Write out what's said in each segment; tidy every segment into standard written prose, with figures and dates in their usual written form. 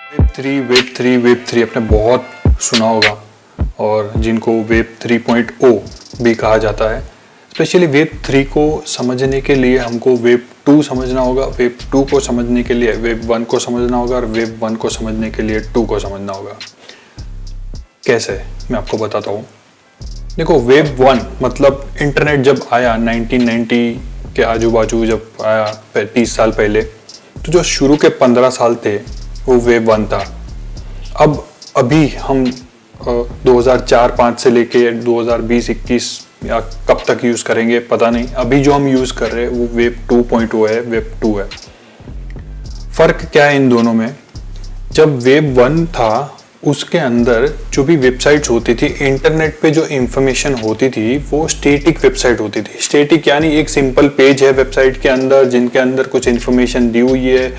Web three आपने बहुत सुना होगा और जिनको वेब 3.0 भी कहा जाता है। स्पेशली वेब 3 को समझने के लिए हमको वेब 2 समझना होगा, वेब 2 को समझने के लिए वेब 1 को समझना होगा और वेब 1 को समझने के लिए 2 को समझना होगा। कैसे, मैं आपको बताता हूँ। देखो, वेब 1 मतलब इंटरनेट जब आया 1990 के आजू बाजू, जब आया 30 साल पहले, तो जो शुरू के 15 साल थे वो वेब 1 था। अभी हम 2004-5 से लेके 2020-21 या कब तक यूज़ करेंगे पता नहीं, अभी जो हम यूज़ कर रहे हैं वो वेब 2.0 है, वेब 2 है। फ़र्क क्या है इन दोनों में? जब वेब 1 था उसके अंदर जो भी वेबसाइट्स होती थी, इंटरनेट पे जो इंफॉर्मेशन होती थी वो स्टैटिक वेबसाइट होती थी। स्टैटिक यानी एक सिंपल पेज है वेबसाइट के अंदर जिनके अंदर कुछ इंफॉर्मेशन दी हुई है,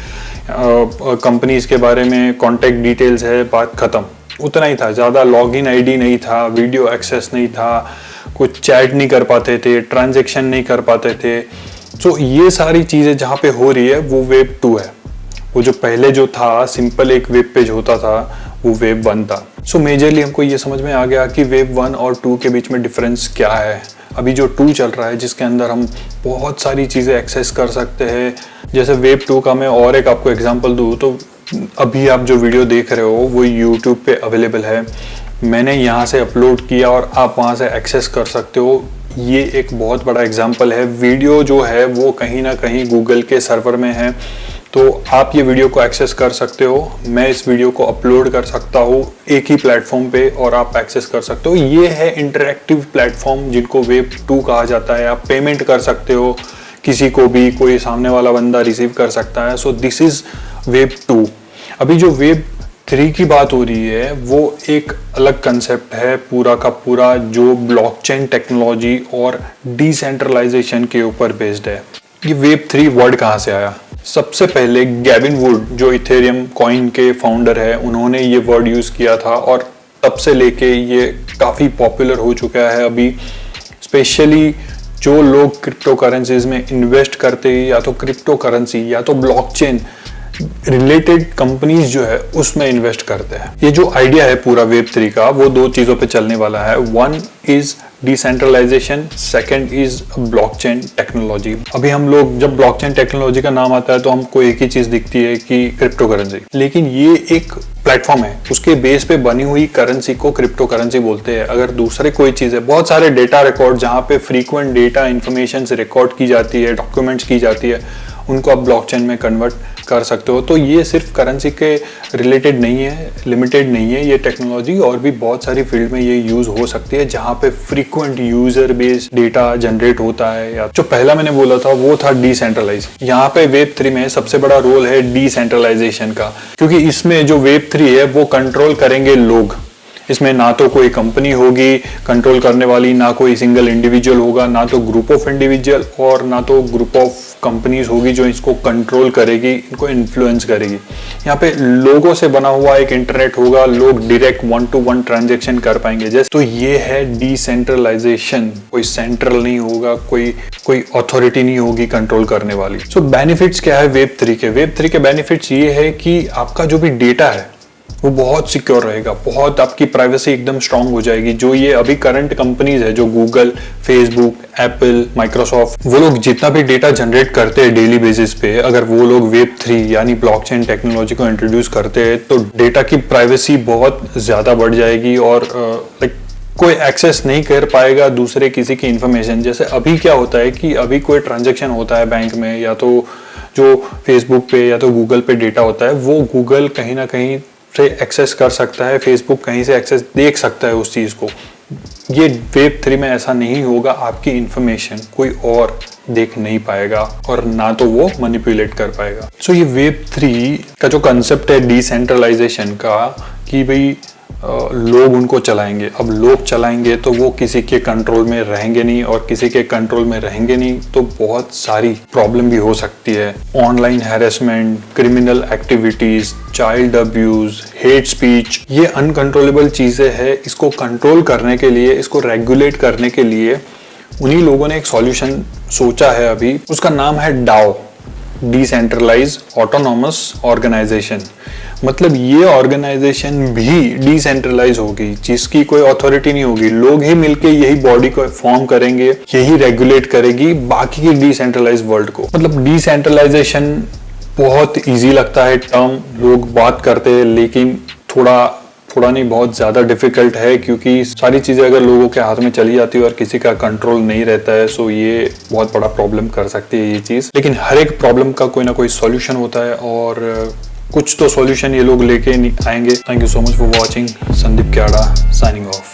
कंपनीज के बारे में, कॉन्टैक्ट डिटेल्स है, बात खत्म। उतना ही था, ज़्यादा लॉगिन आईडी नहीं था, वीडियो एक्सेस नहीं था, कुछ चैट नहीं कर पाते थे, ट्रांजैक्शन नहीं कर पाते थे। तो ये सारी चीज़ें जहाँ पे हो रही है वो वेब 2 है। वो जो पहले जो था सिंपल एक वेब पेज होता था वो वेब 1 था। सो मेजरली हमको ये समझ में आ गया कि वेब 1 और 2 के बीच में डिफरेंस क्या है। अभी जो 2 चल रहा है जिसके अंदर हम बहुत सारी चीज़ें एक्सेस कर सकते हैं, जैसे वेब 2 का मैं और एक आपको एग्जांपल दूँ तो अभी आप जो वीडियो देख रहे हो वो यूट्यूब पे अवेलेबल है। मैंने यहाँ से अपलोड किया और आप वहाँ से एक्सेस कर सकते हो। ये एक बहुत बड़ा एग्जाम्पल है। वीडियो जो है वो कहीं ना कहीं गूगल के सर्वर में है, तो आप ये वीडियो को एक्सेस कर सकते हो। मैं इस वीडियो को अपलोड कर सकता हूँ एक ही प्लेटफॉर्म पे और आप एक्सेस कर सकते हो। ये है इंटरैक्टिव प्लेटफॉर्म जिनको वेब 2 कहा जाता है। आप पेमेंट कर सकते हो किसी को भी, कोई सामने वाला बंदा रिसीव कर सकता है। So this is web 2। अभी जो वेब 3 की बात हो रही है वो एक अलग कंसेप्ट है पूरा का पूरा, जो ब्लॉकचेन टेक्नोलॉजी और डिसेंट्रलाइजेशन के ऊपर बेस्ड है। ये वेब 3 वर्ड कहाँ से आया? सबसे पहले गैविन वुड जो इथेरियम कॉइन के फाउंडर है, उन्होंने ये वर्ड यूज़ किया था और तब से लेके ये काफ़ी पॉपुलर हो चुका है। अभी स्पेशली जो लोग क्रिप्टो करेंसीज में इन्वेस्ट करते हैं, या तो क्रिप्टो करेंसी या तो ब्लॉकचेन रिलेटेड कंपनीज जो है उसमें इन्वेस्ट करते हैं। ये जो आइडिया है पूरा वेब 3 का वो 2 चीज़ों पे चलने वाला है। 1 is decentralisation, second is blockchain technology. अभी हम लोग जब ब्लॉकचेन टेक्नोलॉजी का नाम आता है तो हमको एक ही चीज़ दिखती है कि क्रिप्टो करेंसी, लेकिन ये एक प्लेटफॉर्म है, उसके बेस पे बनी हुई करेंसी को क्रिप्टो करेंसी बोलते हैं। अगर दूसरे कोई चीज़ है, बहुत सारे डेटा रिकॉर्ड जहाँ पे फ्रीक्वेंट डेटा इन्फॉर्मेशन रिकॉर्ड की जाती है, डॉक्यूमेंट्स की जाती है, उनको आप ब्लॉकचेन में कन्वर्ट कर सकते हो। तो ये सिर्फ करेंसी के रिलेटेड नहीं है, लिमिटेड नहीं है ये टेक्नोलॉजी, और भी बहुत सारी फील्ड में ये यूज हो सकती है जहाँ पे frequent user based data generate होता है। या जो पहला मैंने बोला था वो था डिसेंट्रलाइज। यहाँ पे वेब 3 में सबसे बड़ा रोल है डिसेंट्रलाइजेशन का, क्योंकि इसमें जो वेब 3 है वो कंट्रोल करेंगे लोग। इसमें ना तो कोई कंपनी होगी कंट्रोल करने वाली, ना कोई सिंगल इंडिविजुअल होगा, ना तो ग्रुप ऑफ इंडिविजुअल और ना तो ग्रुप ऑफ कंपनीज होगी जो इसको कंट्रोल करेगी, इनको इन्फ्लुएंस करेगी। यहाँ पे लोगों से बना हुआ एक इंटरनेट होगा, लोग डायरेक्ट 1-to-1 ट्रांजैक्शन कर पाएंगे। जैसे तो ये है डिसेंट्रलाइजेशन। कोई सेंट्रल नहीं होगा, कोई अथॉरिटी नहीं होगी कंट्रोल करने वाली। सो बेनिफिट्स क्या है वेब 3 के? वेब 3 के बेनिफिट्स ये है कि आपका जो भी डेटा है वो बहुत सिक्योर रहेगा, बहुत आपकी प्राइवेसी एकदम स्ट्रांग हो जाएगी। जो ये अभी करंट कंपनीज है, जो गूगल, फेसबुक, एप्पल, माइक्रोसॉफ्ट, वो लोग जितना भी डेटा जनरेट करते हैं डेली बेसिस पे, अगर वो लोग वेब 3 यानी ब्लॉकचेन टेक्नोलॉजी को इंट्रोड्यूस करते हैं तो डेटा की प्राइवेसी बहुत ज्यादा बढ़ जाएगी और कोई एक्सेस नहीं कर पाएगा दूसरे किसी की इंफॉर्मेशन। जैसे अभी क्या होता है कि अभी कोई ट्रांजेक्शन होता है बैंक में, या तो जो फेसबुक पे या तो गूगल पे डेटा होता है वो गूगल कहीं ना कहीं से एक्सेस कर सकता है, फेसबुक कहीं से एक्सेस देख सकता है उस चीज़ को। ये वेब 3 में ऐसा नहीं होगा, आपकी इंफॉर्मेशन कोई और देख नहीं पाएगा और ना तो वो मैनिपुलेट कर पाएगा। सो ये वेब 3 का जो कंसेप्ट है डिसेंट्रलाइजेशन का, कि भाई लोग उनको चलाएंगे। अब लोग चलाएंगे तो वो किसी के कंट्रोल में रहेंगे नहीं, और किसी के कंट्रोल में रहेंगे नहीं तो बहुत सारी प्रॉब्लम भी हो सकती है। Online harassment, criminal activities, child abuse, hate speech, ये अनकंट्रोलेबल चीजें हैं। इसको कंट्रोल करने के लिए, इसको रेगुलेट करने के लिए उन्हीं लोगों ने एक सॉल्यूशन सोचा है अभी, उसका नाम है डाओ, डिसेंट्रलाइज ऑटोनॉमस ऑर्गेनाइजेशन। मतलब ये ऑर्गेनाइजेशन भी डिसेंट्रलाइज होगी, जिसकी कोई अथॉरिटी नहीं होगी, लोग ही मिलके यही बॉडी को फॉर्म करेंगे, यही रेगुलेट करेगी बाकी की डिसेंट्रलाइज वर्ल्ड को। मतलब डिसेंट्रलाइजेशन बहुत इजी लगता है टर्म, लोग बात करते हैं, लेकिन थोड़ा नहीं बहुत ज्यादा डिफिकल्ट है, क्योंकि सारी चीजें अगर लोगों के हाथ में चली जाती है और किसी का कंट्रोल नहीं रहता है, सो ये बहुत बड़ा प्रॉब्लम कर सकती है ये चीज। लेकिन हर एक प्रॉब्लम का कोई ना कोई सॉल्यूशन होता है और कुछ तो सॉल्यूशन ये लोग लेके आएंगे। Thank you so much for watching. Sandeep Kyada signing of.